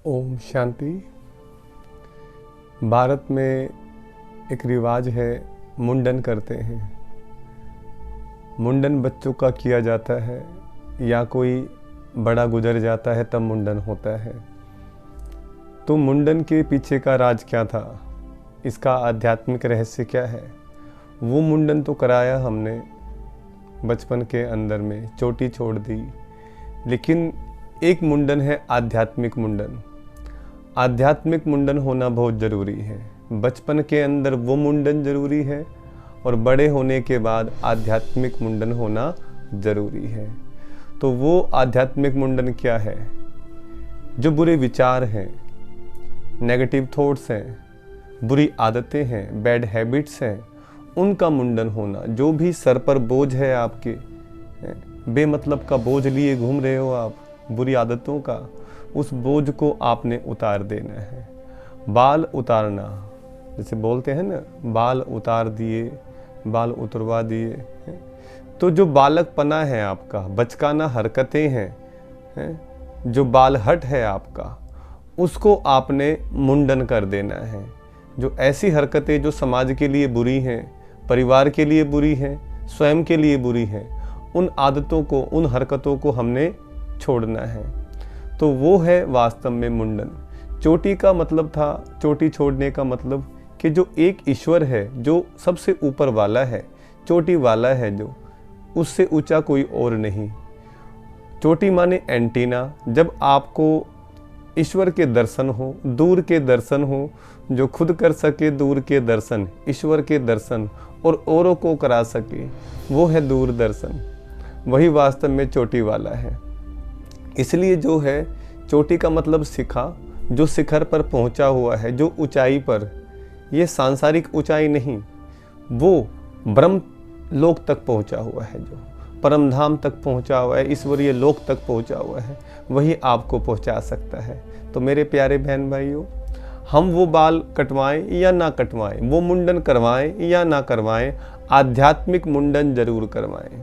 ओम शांति। भारत में एक रिवाज है, मुंडन करते हैं। मुंडन बच्चों का किया जाता है या कोई बड़ा गुजर जाता है तब मुंडन होता है। तो मुंडन के पीछे का राज क्या था, इसका आध्यात्मिक रहस्य क्या है? वो मुंडन तो कराया हमने बचपन के अंदर में, चोटी छोड़ दी, लेकिन एक मुंडन है आध्यात्मिक मुंडन। आध्यात्मिक मुंडन होना बहुत ज़रूरी है। बचपन के अंदर वो मुंडन ज़रूरी है और बड़े होने के बाद आध्यात्मिक मुंडन होना ज़रूरी है। तो वो आध्यात्मिक मुंडन क्या है? जो बुरे विचार हैं, नेगेटिव थॉट्स हैं, बुरी आदतें हैं, बैड हैबिट्स हैं, उनका मुंडन होना। जो भी सर पर बोझ है आपके, बेमतलब का बोझ लिए घूम रहे हो आप, बुरी आदतों का, उस बोझ को आपने उतार देना है। बाल उतारना, जैसे बोलते हैं ना, बाल उतार दिए, बाल उतरवा दिए। तो जो बालकपना है आपका, बचकाना हरकतें हैं, जो बालहट है आपका, उसको आपने मुंडन कर देना है। जो ऐसी हरकतें जो समाज के लिए बुरी हैं, परिवार के लिए बुरी हैं, स्वयं के लिए बुरी हैं, उन आदतों को, उन हरकतों को हमने छोड़ना है। तो वो है वास्तव में मुंडन। चोटी का मतलब था, चोटी छोड़ने का मतलब कि जो एक ईश्वर है, जो सबसे ऊपर वाला है, चोटी वाला है, जो उससे ऊंचा कोई और नहीं। चोटी माने एंटीना। जब आपको ईश्वर के दर्शन हो, दूर के दर्शन हो, जो खुद कर सके दूर के दर्शन, ईश्वर के दर्शन, और औरों को करा सके, वो है दूरदर्शन। वही वास्तव में चोटी वाला है। इसलिए जो है, चोटी का मतलब शिखा, जो शिखर पर पहुंचा हुआ है, जो ऊंचाई पर, ये सांसारिक ऊंचाई नहीं, वो ब्रह्म लोक तक पहुंचा हुआ है, जो परम धाम तक पहुंचा हुआ है, ईश्वरीय लोक तक पहुंचा हुआ है, वही आपको पहुंचा सकता है। तो मेरे प्यारे बहन भाइयों, हम वो बाल कटवाएं या ना कटवाएं, वो मुंडन करवाएं या ना करवाएं, आध्यात्मिक मुंडन जरूर करवाएं,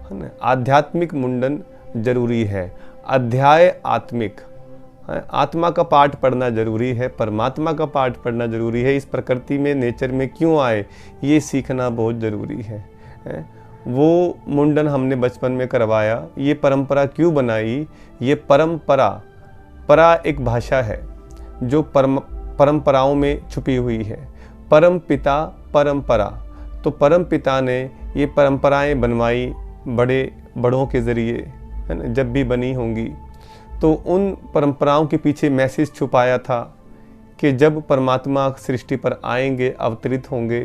है ना। आध्यात्मिक मुंडन जरूरी है। अध्याय आत्मिक, आत्मा का पाठ पढ़ना जरूरी है, परमात्मा का पाठ पढ़ना जरूरी है। इस प्रकृति में, नेचर में क्यों आए, ये सीखना बहुत ज़रूरी है। वो मुंडन हमने बचपन में करवाया। ये परंपरा क्यों बनाई? ये परंपरा, परा एक भाषा है जो परंपराओं में छुपी हुई है। परम पिता परंपरा, तो परम पिता ने ये परंपराएं बनवाई बड़ों के ज़रिए, है ना। जब भी बनी होंगी तो उन परंपराओं के पीछे मैसेज छुपाया था कि जब परमात्मा सृष्टि पर आएंगे, अवतरित होंगे,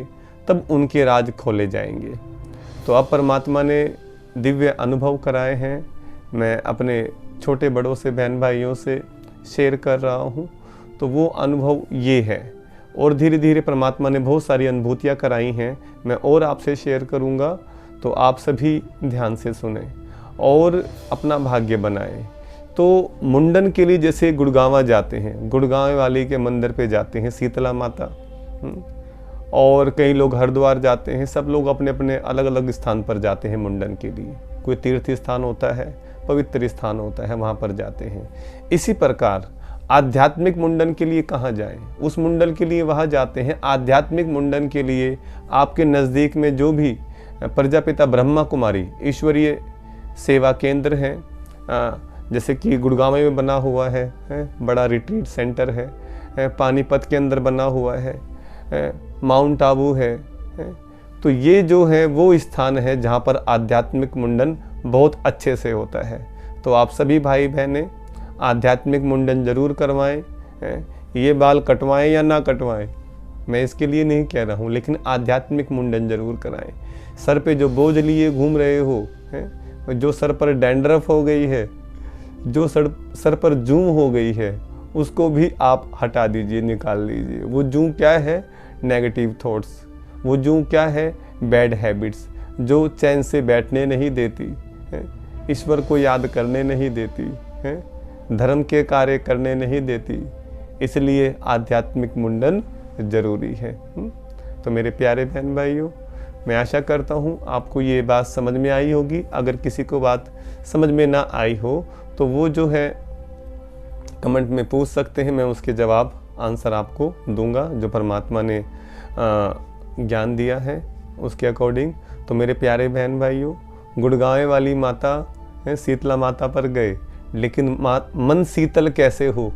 तब उनके राज खोले जाएंगे। तो अब परमात्मा ने दिव्य अनुभव कराए हैं। मैं अपने छोटे बड़ों से, बहन भाइयों से शेयर कर रहा हूँ। तो वो अनुभव ये है, और धीरे धीरे परमात्मा ने बहुत सारी अनुभूतियाँ कराई हैं। मैं और आपसे शेयर करूँगा, तो आप सभी ध्यान से सुने और अपना भाग्य बनाएं। तो मुंडन के लिए जैसे गुड़गांवा जाते हैं, गुड़गांव वाली के मंदिर पे जाते हैं, शीतला माता, और कई लोग हरिद्वार जाते हैं। सब लोग अपने अपने अलग अलग स्थान पर जाते हैं मुंडन के लिए। कोई तीर्थ स्थान होता है, पवित्र स्थान होता है, वहाँ पर जाते हैं। इसी प्रकार आध्यात्मिक मुंडन के लिए कहाँ जाएं? उस मुंडन के लिए वहाँ जाते हैं। आध्यात्मिक मुंडन के लिए आपके नज़दीक में जो भी प्रजापिता ब्रह्मा कुमारी ईश्वरीय सेवा केंद्र हैं, जैसे कि गुड़गांव में बना हुआ है, बड़ा रिट्रीट सेंटर है, पानीपत के अंदर बना हुआ है, माउंट आबू है। तो ये जो है वो स्थान है जहाँ पर आध्यात्मिक मुंडन बहुत अच्छे से होता है। तो आप सभी भाई बहनें आध्यात्मिक मुंडन जरूर करवाएं। ये बाल कटवाएं या ना कटवाएं, मैं इसके लिए नहीं कह रहा हूँ, लेकिन आध्यात्मिक मुंडन जरूर कराएं। सर पे जो बोझ लिए घूम रहे हो, जो सर पर डैंड्रफ हो गई है, जो सर पर जूं हो गई है, उसको भी आप हटा दीजिए, निकाल लीजिए। वो जूं क्या है? Negative thoughts. वो जूं क्या है? बैड हैबिट्स, जो चैन से बैठने नहीं देती, ईश्वर को याद करने नहीं देती, धर्म के कार्य करने नहीं देती। इसलिए आध्यात्मिक मुंडन जरूरी है। तो मेरे प्यारे बहन भाइयों, मैं आशा करता हूँ आपको ये बात समझ में आई होगी। अगर किसी को बात समझ में ना आई हो तो वो जो है कमेंट में पूछ सकते हैं, मैं उसके जवाब आंसर आपको दूंगा जो परमात्मा ने ज्ञान दिया है उसके अकॉर्डिंग। तो मेरे प्यारे बहन भाइयों, गुड़गांव वाली माता है, शीतला माता पर गए, लेकिन मन शीतल कैसे हो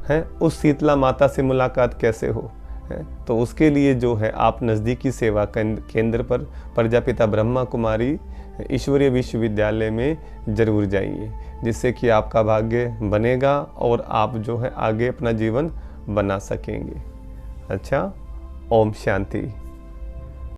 है, उस शीतला माता से मुलाकात कैसे हो है, तो उसके लिए जो है आप नज़दीकी सेवा केंद्र पर प्रजापिता ब्रह्मा कुमारी ईश्वरीय विश्वविद्यालय में ज़रूर जाइए, जिससे कि आपका भाग्य बनेगा और आप जो है आगे अपना जीवन बना सकेंगे। अच्छा, ओम शांति।